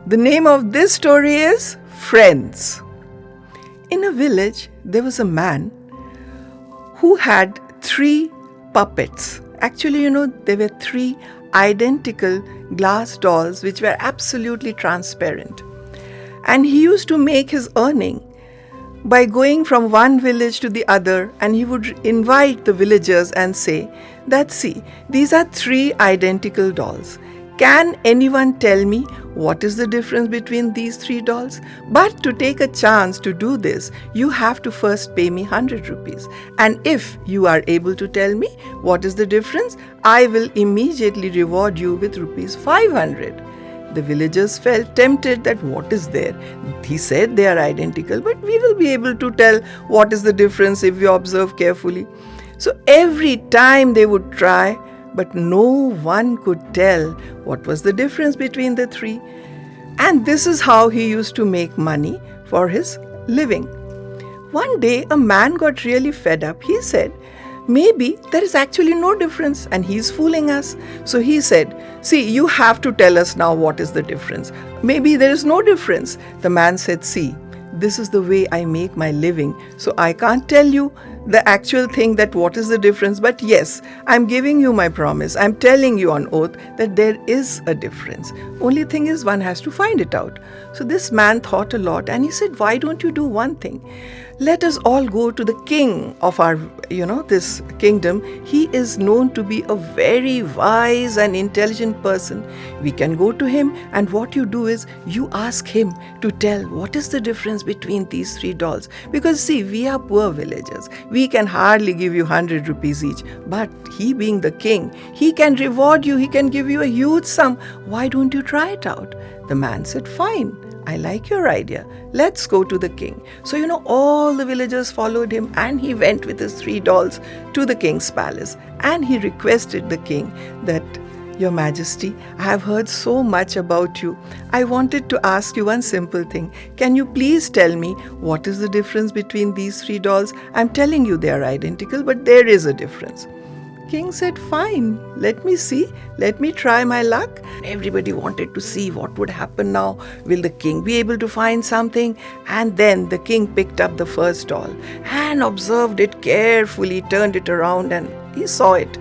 The name of this story is Friends. In a village, there was a man who had 3 puppets. Actually, there were 3 identical glass dolls which were absolutely transparent. And he used to make his earning by going from one village to the other, and he would invite the villagers and say that, see, these are 3 identical dolls. Can anyone tell me what is the difference between these 3 dolls? But to take a chance to do this, you have to first pay me 100 rupees. And if you are able to tell me what is the difference, I will immediately reward you with rupees 500. The villagers felt tempted that what is there? He said they are identical, but we will be able to tell what is the difference if we observe carefully. So every time they would try, but no one could tell what was the difference between the 3. And this is how he used to make money for his living. One day, a man got really fed up. He said, maybe there is actually no difference and he's fooling us. So he said, see, you have to tell us now what is the difference. Maybe there is no difference. The man said, see, this is the way I make my living. So I can't tell you the actual thing that what is the difference. But yes, I'm giving you my promise. I'm telling you on oath that there is a difference. Only thing is one has to find it out. So this man thought a lot and he said, why don't you do one thing? Let us all go to the king of our, this kingdom. He is known to be a very wise and intelligent person. We can go to him, and what you do is you ask him to tell what is the difference between these 3 dolls. Because see, we are poor villagers. We can hardly give you 100 rupees each. But he being the king, he can reward you. He can give you a huge sum. Why don't you try it out? The man said, fine. I like your idea. Let's go to the king. So, all the villagers followed him, and he went with his 3 dolls to the king's palace. And he requested the king that, Your Majesty, I have heard so much about you. I wanted to ask you one simple thing. Can you please tell me what is the difference between these 3 dolls? I'm telling you they are identical, but there is a difference. King said, fine, let me see, let me try my luck. Everybody wanted to see what would happen now. Will the king be able to find something? And then the king picked up the first doll and observed it carefully, turned it around, and he saw it.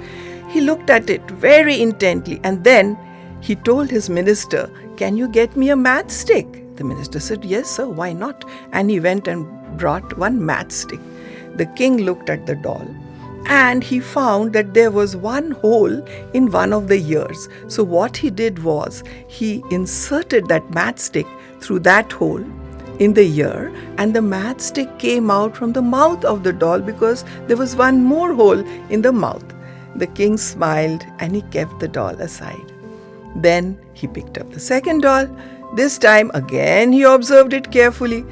He looked at it very intently, and then he told his minister, can you get me a matchstick? The minister said, yes, sir, why not? And he went and brought one matchstick. The king looked at the doll, and he found that there was one hole in one of the ears. So what he did was, he inserted that matchstick through that hole in the ear, and the matchstick came out from the mouth of the doll because there was one more hole in the mouth. The king smiled and he kept the doll aside. Then he picked up the second doll. This time again he observed it carefully.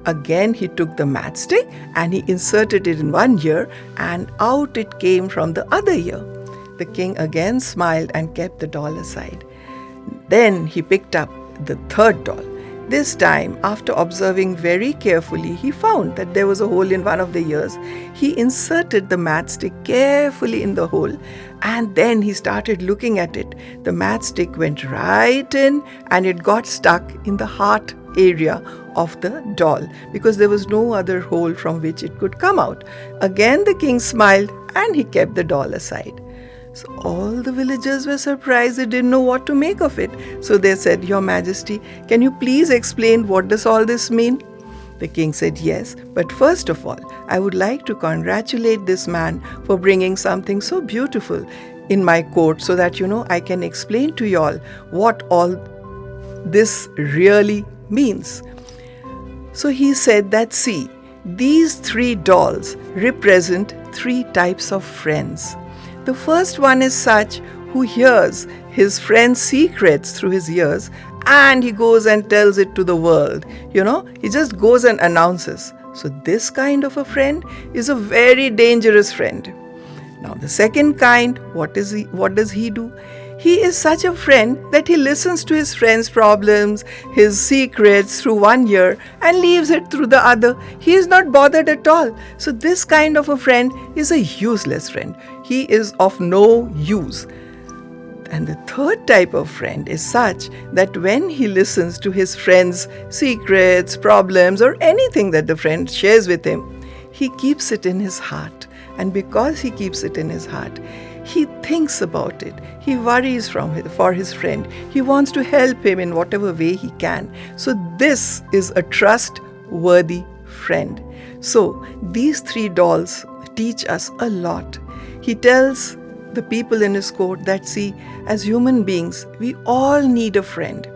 Again he took the matchstick and he inserted it in one ear, and out it came from the other ear. The king again smiled and kept the doll aside. Then he picked up the third doll. This time, after observing very carefully, he found that there was a hole in one of the ears. He inserted the matchstick carefully in the hole, and then he started looking at it. The matchstick went right in and it got stuck in the heart area of the doll because there was no other hole from which it could come out. Again the king smiled and he kept the doll aside. So all the villagers were surprised. They didn't know what to make of it. So they said, Your Majesty, can you please explain what does all this mean? The king said, yes, but first of all, I would like to congratulate this man for bringing something so beautiful in my court so that, I can explain to you all what all this really means. So he said that, see, these 3 dolls represent 3 types of friends. The first one is such who hears his friend's secrets through his ears and he goes and tells it to the world. He just goes and announces. So this kind of a friend is a very dangerous friend. Now the second kind, what does he do? He is such a friend that he listens to his friend's problems, his secrets through one ear and leaves it through the other. He is not bothered at all. So this kind of a friend is a useless friend. He is of no use. And the third type of friend is such that when he listens to his friend's secrets, problems, or anything that the friend shares with him, he keeps it in his heart. And because he keeps it in his heart, he thinks about it. He worries for his friend. He wants to help him in whatever way he can. So this is a trustworthy friend. So these three dolls teach us a lot. He tells the people in his court that, see, as human beings, we all need a friend.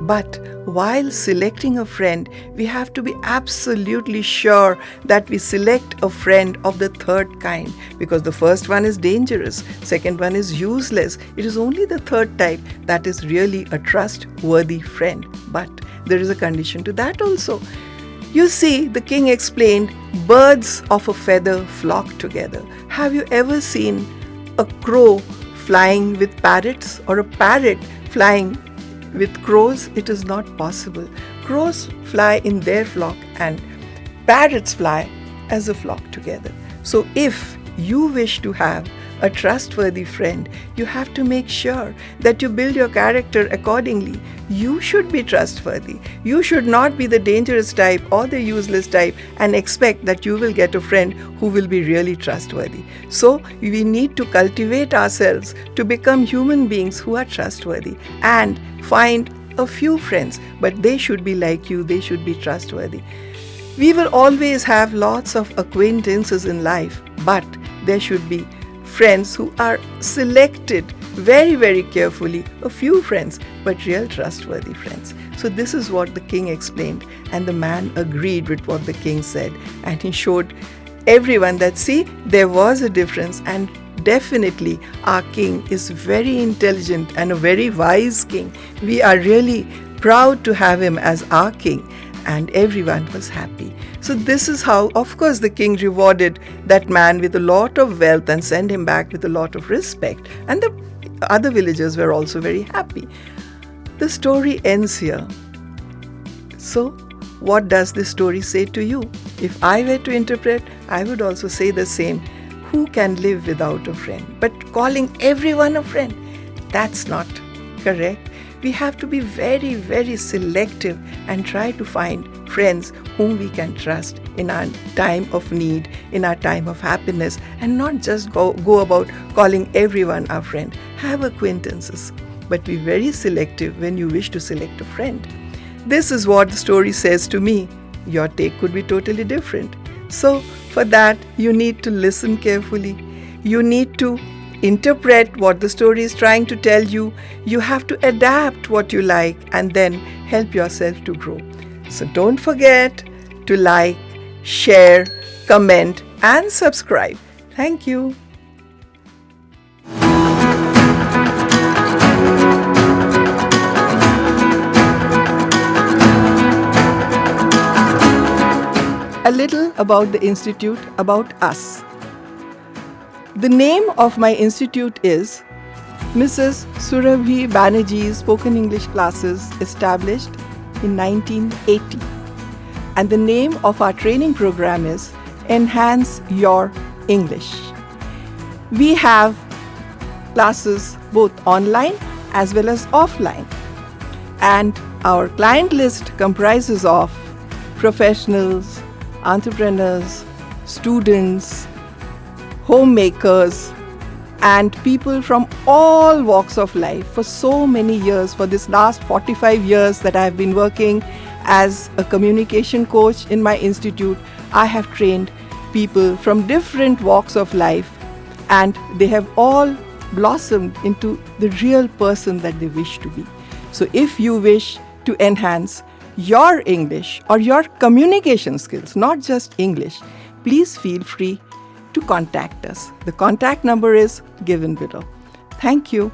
But while selecting a friend, we have to be absolutely sure that we select a friend of the third kind, because the first one is dangerous, second one is useless. It is only the third type that is really a trustworthy friend. But there is a condition to that also. You see, the king explained, birds of a feather flock together. Have you ever seen a crow flying with parrots or a parrot flying with crows? It is not possible. Crows fly in their flock and parrots fly as a flock together. So if you wish to have a trustworthy friend, you have to make sure that you build your character accordingly. You should be trustworthy. You should not be the dangerous type or the useless type and expect that you will get a friend who will be really trustworthy. So we need to cultivate ourselves to become human beings who are trustworthy and find a few friends, but they should be like you. They should be trustworthy. We will always have lots of acquaintances in life, but there should be friends who are selected very, very carefully, a few friends, but real trustworthy friends. So this is what the king explained, and the man agreed with what the king said, and he showed everyone that, see, there was a difference, and definitely our king is very intelligent and a very wise king. We are really proud to have him as our king. And everyone was happy. So this is how, of course, the king rewarded that man with a lot of wealth and sent him back with a lot of respect. And the other villagers were also very happy. The story ends here. So what does this story say to you? If I were to interpret, I would also say the same. Who can live without a friend? But calling everyone a friend, that's not correct. We have to be very, very selective and try to find friends whom we can trust in our time of need, in our time of happiness, and not just go about calling everyone our friend. Have acquaintances, but be very selective when you wish to select a friend. This is what the story says to me. Your take could be totally different. So for that, you need to listen carefully. You need to interpret what the story is trying to tell you. You have to adapt what you like and then help yourself to grow. So don't forget to like, share, comment, and subscribe. Thank you. A little about the Institute, about us. The name of my institute is Mrs. Surabhi Banerjee's Spoken English Classes, established in 1980. And the name of our training program is Enhance Your English. We have classes both online as well as offline. And our client list comprises of professionals, entrepreneurs, students, homemakers, and people from all walks of life. For so many years, for this last 45 years that I have been working as a communication coach in my institute, I have trained people from different walks of life, and they have all blossomed into the real person that they wish to be. So if you wish to enhance your English or your communication skills, not just English, please feel free to contact us. The contact number is given below. Thank you.